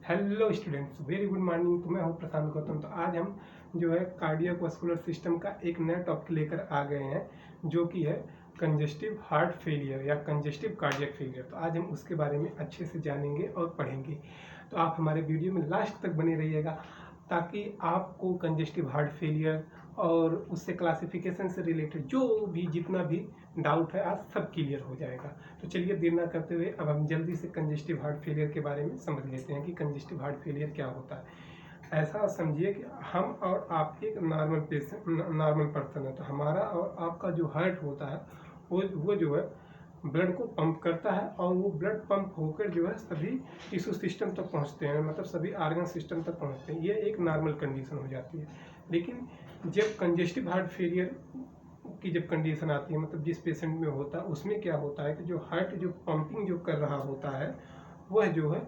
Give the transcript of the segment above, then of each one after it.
Hello students, very good morning. तो मैं हूँ प्रशांत गौतम। तो आज हम जो है कार्डियोवास्कुलर सिस्टम का एक नया टॉपिक लेकर आ गए हैं, जो कि है कंजेस्टिव हार्ट फेलियर या कंजेस्टिव कार्डियक फेलियर। तो आज हम उसके बारे में अच्छे से जानेंगे और पढ़ेंगे। तो आप हमारे वीडियो में लास्ट तक बने रहिएगा, ताकि आपको कंजेस्टिव हार्ट फेलियर और उससे क्लासिफिकेशन से रिलेटेड जो भी जितना भी डाउट है आज सब क्लियर हो जाएगा। तो चलिए देर ना करते हुए अब हम जल्दी से कंजेस्टिव हार्ट फेलियर के बारे में समझ लेते हैं कि कंजेस्टिव हार्ट फेलियर क्या होता है। ऐसा समझिए कि हम और आप एक नॉर्मल पर्सन है। तो हमारा और आपका जो हार्ट होता है वो जो है ब्लड को पंप करता है, और वो ब्लड पंप होकर जो है सभी टिश्यू सिस्टम तक पहुंचते हैं, मतलब सभी ऑर्गन सिस्टम तक पहुंचते हैं। ये एक नॉर्मल कंडीशन हो जाती है। लेकिन जब कंजेस्टिव हार्ट फेलियर की जब कंडीशन आती है, मतलब जिस पेशेंट में होता है, उसमें क्या होता है कि जो हार्ट जो पंपिंग जो कर रहा होता है वह जो है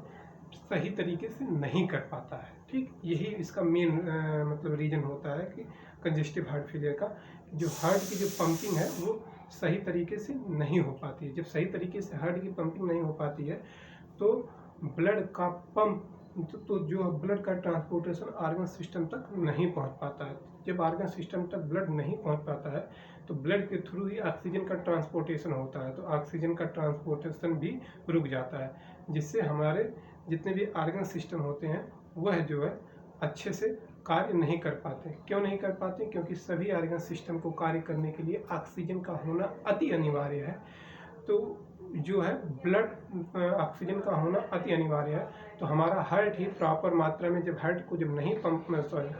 सही तरीके से नहीं कर पाता है। ठीक, यही इसका मेन मतलब रीज़न होता है कि कंजेस्टिव हार्ट फेलियर का, जो हार्ट की जो पंपिंग है वो सही तरीके से नहीं हो पाती है। जब सही तरीके से हार्ट की पंपिंग नहीं हो पाती है तो ब्लड का पंप तो जो ब्लड का ट्रांसपोर्टेशन ऑर्गन सिस्टम तक नहीं पहुंच पाता है। जब ऑर्गन सिस्टम तक ब्लड नहीं पहुंच पाता है तो ब्लड के थ्रू ही ऑक्सीजन का ट्रांसपोर्टेशन होता है, तो ऑक्सीजन का ट्रांसपोर्टेशन भी रुक जाता है, जिससे हमारे जितने भी ऑर्गन सिस्टम होते हैं वह जो है अच्छे से कार्य नहीं कर पाते। क्यों नहीं कर पाते? क्योंकि सभी ऑर्गन सिस्टम को कार्य करने के लिए ऑक्सीजन का होना अति अनिवार्य है। तो जो है ब्लड ऑक्सीजन का होना अति अनिवार्य है। तो हमारा हार्ट ही प्रॉपर मात्रा में जब हार्ट को जब नहीं पंप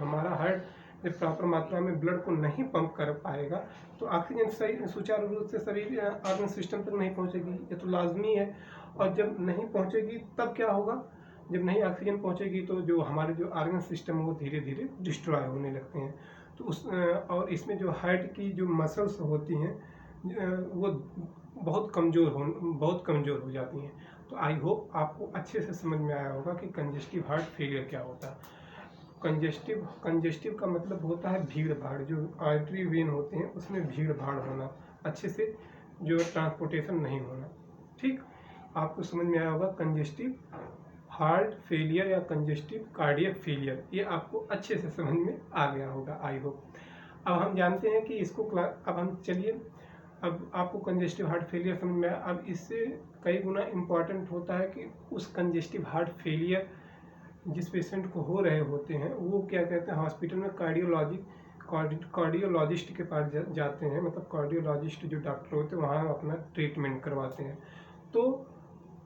हमारा हार्ट जब प्रॉपर मात्रा में ब्लड को नहीं पंप कर पाएगा तो ऑक्सीजन सही सुचारू रूप से सभी ऑर्गन सिस्टम तक नहीं पहुंचेगी। ये तो लाजमी है। और जब नहीं पहुंचेगी तब क्या होगा? जब नहीं ऑक्सीजन पहुंचेगी तो जो हमारे जो ऑर्गन सिस्टम है वो धीरे धीरे डिस्ट्रॉय होने लगते हैं। तो और इसमें जो हार्ट की जो मसल्स होती हैं वो बहुत कमज़ोर हो जाती हैं। तो आई होप आपको अच्छे से समझ में आया होगा कि कंजेस्टिव हार्ट फेलियर क्या होता है। कंजेस्टिव का मतलब होता है भीड़ भाड़। जो आर्टरी वेन होते हैं उसमें भीड़ भाड़ होना, अच्छे से जो ट्रांसपोर्टेशन नहीं होना। ठीक, आपको समझ में आया होगा कंजेस्टिव हार्ट फेलियर या कंजेस्टिव कार्डियक फेलियर, ये आपको अच्छे से समझ में आ गया होगा आई होप। अब हम जानते हैं कि इसको अब हम चलिए, अब आपको कंजेस्टिव हार्ट फेलियर समझ में आया। अब इससे कई गुना इम्पॉर्टेंट होता है कि उस कंजेस्टिव हार्ट फेलियर जिस पेशेंट को हो रहे होते हैं वो क्या कहते हैं, हॉस्पिटल में कार्डियोलॉजिस्ट के पास जाते हैं, मतलब कार्डियोलॉजिस्ट जो डॉक्टर होते हैं वहाँ अपना ट्रीटमेंट करवाते हैं। तो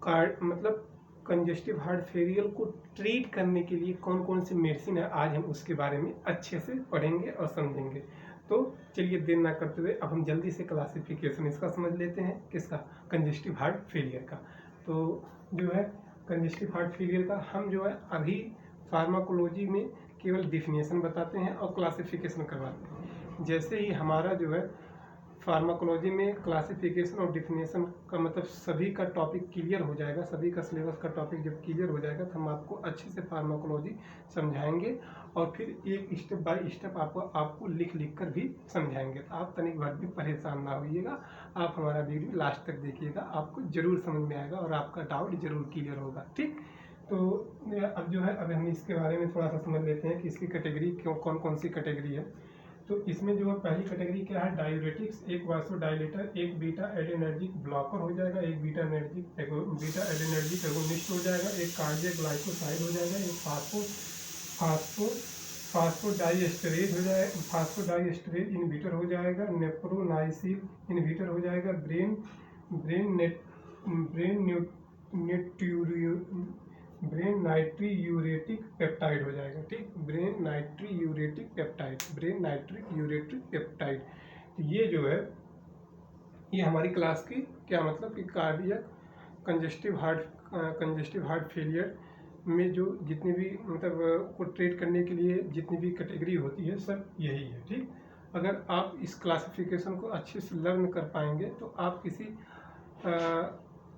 मतलब कंजेस्टिव हार्ट फेलियर को ट्रीट करने के लिए कौन कौन सी मेडिसिन है, आज हम उसके बारे में अच्छे से पढ़ेंगे और समझेंगे। तो चलिए देर ना करते हुए अब हम जल्दी से क्लासिफिकेशन इसका समझ लेते हैं, किसका? कंजेस्टिव हार्ट फेलियर का। तो जो है कंजेस्टिव हार्ट फेलियर का हम जो है अभी फार्माकोलॉजी में केवल डिफिनेशन बताते हैं और क्लासिफिकेशन करवाते हैं। जैसे ही हमारा जो है फार्माकोलॉजी में क्लासिफिकेशन और डिफिनेशन का मतलब सभी का टॉपिक क्लियर हो जाएगा, सभी का सिलेबस का टॉपिक जब क्लियर हो जाएगा तो हम आपको अच्छे से फार्माकोलॉजी समझाएंगे और फिर एक स्टेप बाय स्टेप आपको लिख कर भी समझाएंगे। तो आप तनिक भर भी परेशान ना होइएगा, आप हमारा वीडियो लास्ट तक देखिएगा, आपको ज़रूर समझ में आएगा और आपका डाउट ज़रूर क्लियर होगा। ठीक, तो अब जो है अब हम इसके बारे में थोड़ा सा समझ लेते हैं कि इसकी कैटेगरी कौन कौन सी कैटेगरी है। तो इसमें जो है पहली कैटेगरी क्या है? डायूरेटिक्स, एक वासोडाइलेटर, एक बीटा एडिनर्जिक ब्लॉकर हो जाएगा, एक बीटा एडिनर्जिक एगोनिस्ट हो जाएगा, एक कार्डियक ग्लाइकोसाइड हो जाएगा, एक फास्फोडाइएस्टरेज हो जाएगा, फास्फोडाइएस्टरेज इनहिबिटर हो जाएगा, नेप्रोनाइसिल इनहिबिटर हो जाएगा, ब्रेन नाइट्रीयूरेटिक पेप्टाइड हो जाएगा। ठीक, ब्रेन नाइट्रीयूरेटिक पेप्टाइड। तो ये जो है ये हमारी क्लास की क्या मतलब कि कार्डियक कंजेस्टिव हार्ट फेलियर में जो जितनी भी मतलब को ट्रीट करने के लिए जितनी भी कैटेगरी होती है सब यही है। ठीक, अगर आप इस क्लासिफिकेशन को अच्छे से लर्न कर पाएंगे तो आप किसी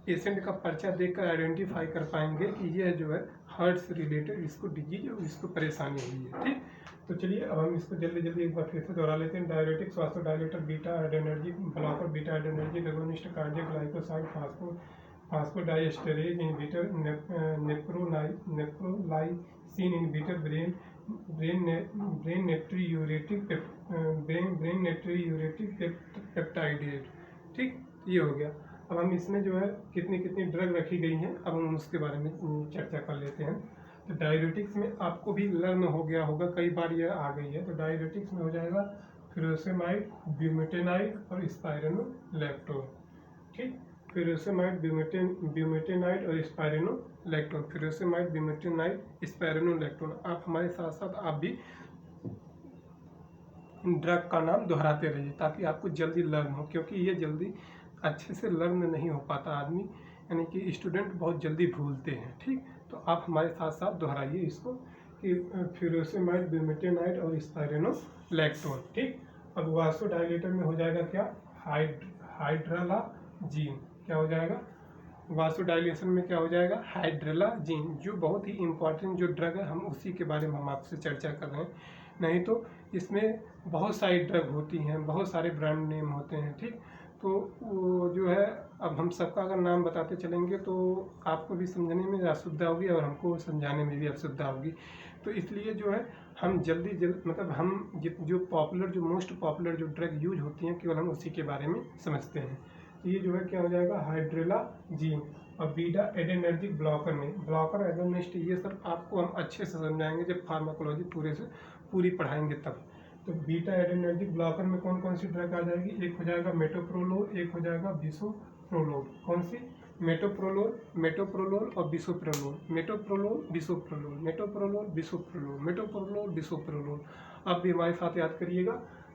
पेशेंट का पर्चा देखकर आइडेंटिफाई कर पाएंगे कि यह जो है हार्ट से रिलेटेड इसको डिजीज और इसको परेशानी हुई है। ठीक, तो चलिए अब हम इसको जल्दी जल्दी एक बार फिर से दोहरा लेते हैं। Diuretics, vasodilator, beta adrenergic blocker, beta adrenergic agonist, cardiac glycoside, phosphodiesterase inhibitor, neprilysin inhibitor, brain natriuretic peptidase. ठीक, ये हो गया। अब हम इसमें जो है कितनी कितनी ड्रग रखी गई हैं, अब हम उसके बारे में चर्चा कर लेते हैं। तो डायरेटिक्स में आपको भी लर्न हो गया होगा, कई बार ये आ गई है। तो डायरेटिक्स में हो जाएगा फ्यूरोसेमाइड, ब्यूमेटेनाइड और स्पाइरोनोलैक्टोन। ठीक, फ्यूरोसेमाइड, ब्यूमेटेनाइड और स्पाइरोनोलैक्टोन, फ्यूरोसेमाइड, ब्यूमेटेनाइड, स्पाइरोनोलैक्टोन। आप हमारे साथ साथ आप भी इन ड्रग का नाम दोहराते रहिए ताकि आपको जल्दी लर्न हो, क्योंकि ये जल्दी अच्छे से लर्न नहीं हो पाता आदमी, यानी कि स्टूडेंट बहुत जल्दी भूलते हैं। ठीक, तो आप हमारे साथ साथ दोहराइए इसको कि फ्यूरोसेमाइड, ब्यूमेटेनाइड और स्पाइरोनोलैक्टोन। ठीक, अब वासोडाइलेटर में हो जाएगा क्या, हाइड्रलाजीन। क्या हो जाएगा, वासोडाइलेशन में क्या हो जाएगा, हाइड्रलाजीन, जो बहुत ही इंपॉर्टेंट जो ड्रग है, हम उसी के बारे में हम आपसे चर्चा कर रहे हैं। नहीं तो इसमें बहुत सारी ड्रग होती हैं, बहुत सारे ब्रांड नेम होते हैं। ठीक, तो वो जो है, अब हम सबका अगर नाम बताते चलेंगे तो आपको भी समझने में असुविधा होगी और हमको समझाने में भी असुविधा होगी। तो इसलिए जो है हम जल्दी मतलब हम जो पॉपुलर, जो मोस्ट पॉपुलर जो ड्रग यूज होती हैं, केवल हम उसी के बारे में समझते हैं। ये जो है क्या हो जाएगा, हाइड्रेलाजीन। और बीटा एडेनर्जिक ब्लॉकर में, ब्लॉकर एगोनिस्ट, ये सब आपको हम अच्छे से समझाएंगे जब फार्माकोलॉजी पूरी पढ़ाएंगे तब। तो बीटा एडेनर्जिक ब्लॉकर में कौन कौन सी ड्रग आ जाएगी, एक हो जाएगा मेटोप्रोलोल, एक हो जाएगा बिसोप्रोलोल। कौन सी, मेटोप्रोलोल और bisoprolol, metoprolol bisoprolol, metoprolol bisoprolol, metoprolol bisoprolol. आप भी हमारे साथ याद करिएगा,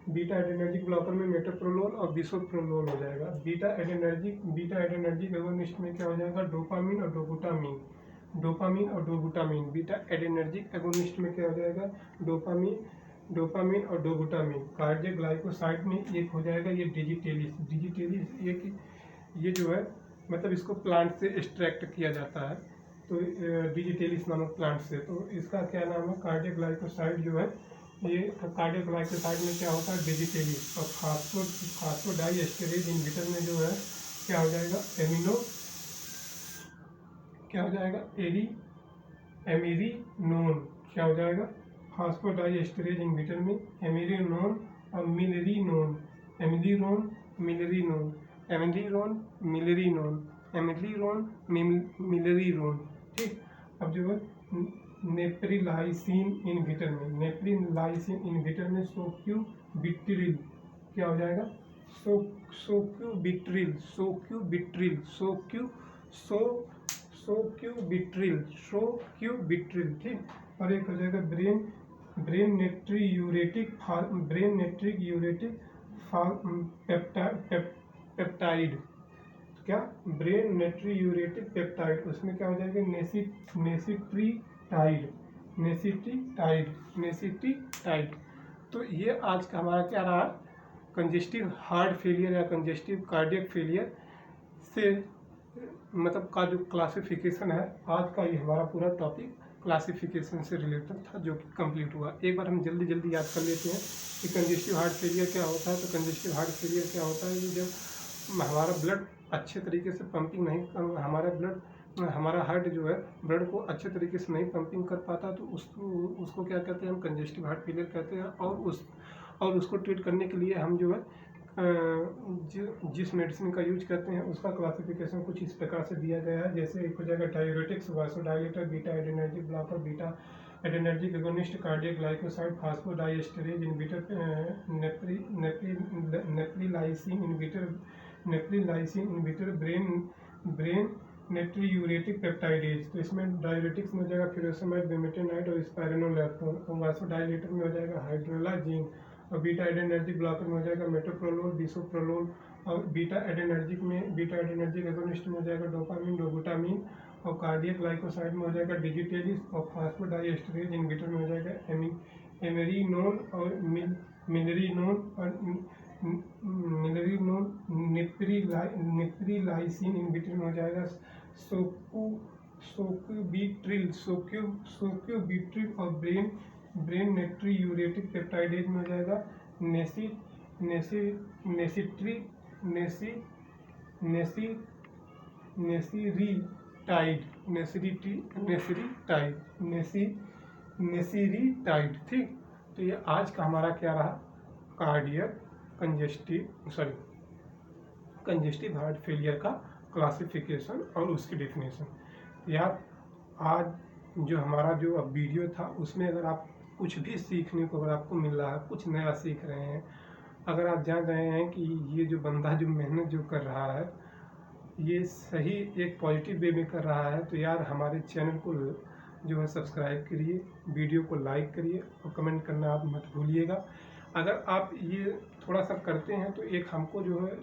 बीटा एडेनर्जिक ब्लॉकर में मेटोप्रोलोल और बिसोप्रोलोल हो जाएगा। बीटा एडेनर्जिक एगोनिस्ट में क्या हो जाएगा, डोपामिन और डोबुटामिन, डोपामिन और डोबुटामिन। बीटा एडेनर्जिक एगोनिस्ट में क्या हो जाएगा, डोपामिन और डोबुटामिन। कार्डियक ग्लाइकोसाइड में एक हो जाएगा ये डिजिटेलिस, ये जो है मतलब इसको प्लांट से एक्सट्रैक्ट किया जाता है, तो डिजिटेलिस नामक प्लांट से। तो इसका क्या नाम है, कार्डियक ग्लाइकोसाइड जो है, ये कार्डियक ग्लाइकोसाइड में क्या होता है, डिजिटेलिस। और फास्फोडाइएस्टरेज इनहिबिटर में जो है क्या हो जाएगा, क्या हो जाएगा, एमिरिनोन। क्या हो जाएगा, फास्फोडाइएस्टरेज इनहिबिटर में एमिरिनोन और मिलरिनोन, मिलरिनोन। ठीक, अब जो है नेप्रिलाइसिन इनहिबिटर में सोक्यूबिट्रिल। क्या हो जाएगा, सोक्यूबिट्रिल। ठीक, और एक हो जाएगा ब्रेन नेट्रीयूरेटिक पेप्टाइड। क्या, ब्रेन नेट्रीयूरेटिक पेप्टाइड, उसमें क्या हो जाएगा, नेसिटिटाइड। तो ये आज का हमारा क्या रहा, कंजेस्टिव हार्ट फेलियर या कंजेस्टिव कार्डियक फेलियर से मतलब का जो क्लासिफिकेशन है, आज का ये हमारा पूरा टॉपिक क्लासिफिकेशन से रिलेटेड था, जो कि कंप्लीट हुआ। एक बार हम जल्दी याद कर लेते हैं कि कंजेस्टिव हार्ट फेलियर क्या होता है। तो कंजेस्टिव हार्ट फेलियर क्या होता है, जब हमारा ब्लड अच्छे तरीके से पंपिंग नहीं, हमारा हार्ट जो है ब्लड को अच्छे तरीके से नहीं पंपिंग कर पाता, तो उसको क्या कहते हैं, हम कंजेस्टिव हार्ट फेलियर कहते हैं। और उसको ट्रीट करने के लिए हम जो है जिस मेडिसिन का यूज करते हैं उसका क्लासिफिकेशन कुछ इस प्रकार से दिया गया है। जैसे एक हो जाएगा diuretics, vasodilator, beta adrenergic blocker, beta adrenergic agonist, cardiac glycoside, phosphodiesterase inhibitor, neprilysin inhibitor, brain natriuretic peptidase. तो इसमें डाययूरेटिक्स में हो जाएगा फ्यूरोसेमाइड, ब्यूमेटेनाइड और स्पाइरोनोलैक्टोन। और वासोडाइलेटर में हो जाएगा हाइड्रोलाजीन। और बीटा एडेनर्जिक ब्लॉकर में हो जाएगा मेटोप्रोलोल, बिसोप्रोलोल। और बीटा एडेनर्जिक एगोनिस्ट में हो जाएगा डोपामिन, डोबुटामिन। और कार्डियक ग्लाइकोसाइड में हो जाएगा डिजिटेलिस। और फास्फोडाइएस्टरेज इनहिबिटर में हो जाएगा एमेरिनोन और नेप्रिलाइसिन इनहिबिटर में हो जाएगा सोक्यूबिट्रिल। और ब्रेन नेट्रीयूरेटिक पेप्टाइडेज में हो जाएगा नेसिरीटाइड। ठीक, तो ये आज का हमारा क्या रहा, कार्डियक कंजेस्टिव हार्ट फेलियर का क्लासिफिकेशन और उसकी डेफिनेशन। यार आज जो हमारा जो अब वीडियो था उसमें अगर आप कुछ भी सीखने को अगर आपको मिल रहा है, कुछ नया सीख रहे हैं, अगर आप जान रहे हैं कि ये जो बंदा जो मेहनत जो कर रहा है ये सही एक पॉजिटिव वे में कर रहा है, तो यार हमारे चैनल को जो है सब्सक्राइब करिए, वीडियो को लाइक करिए और कमेंट करना आप मत भूलिएगा। अगर आप ये थोड़ा सा करते हैं तो एक हमको जो है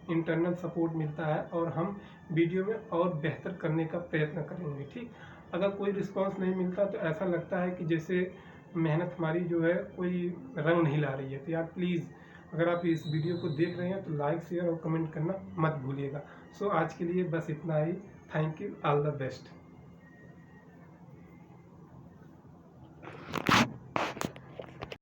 इंटरनल सपोर्ट मिलता है और हम वीडियो में और बेहतर करने का प्रयत्न करेंगे। ठीक, अगर कोई रिस्पांस नहीं मिलता तो ऐसा लगता है कि जैसे मेहनत हमारी जो है कोई रंग नहीं ला रही है। तो यार प्लीज़ अगर आप इस वीडियो को देख रहे हैं तो लाइक शेयर और कमेंट करना मत भूलिएगा। सो आज के लिए बस इतना ही। Thank you, all the best.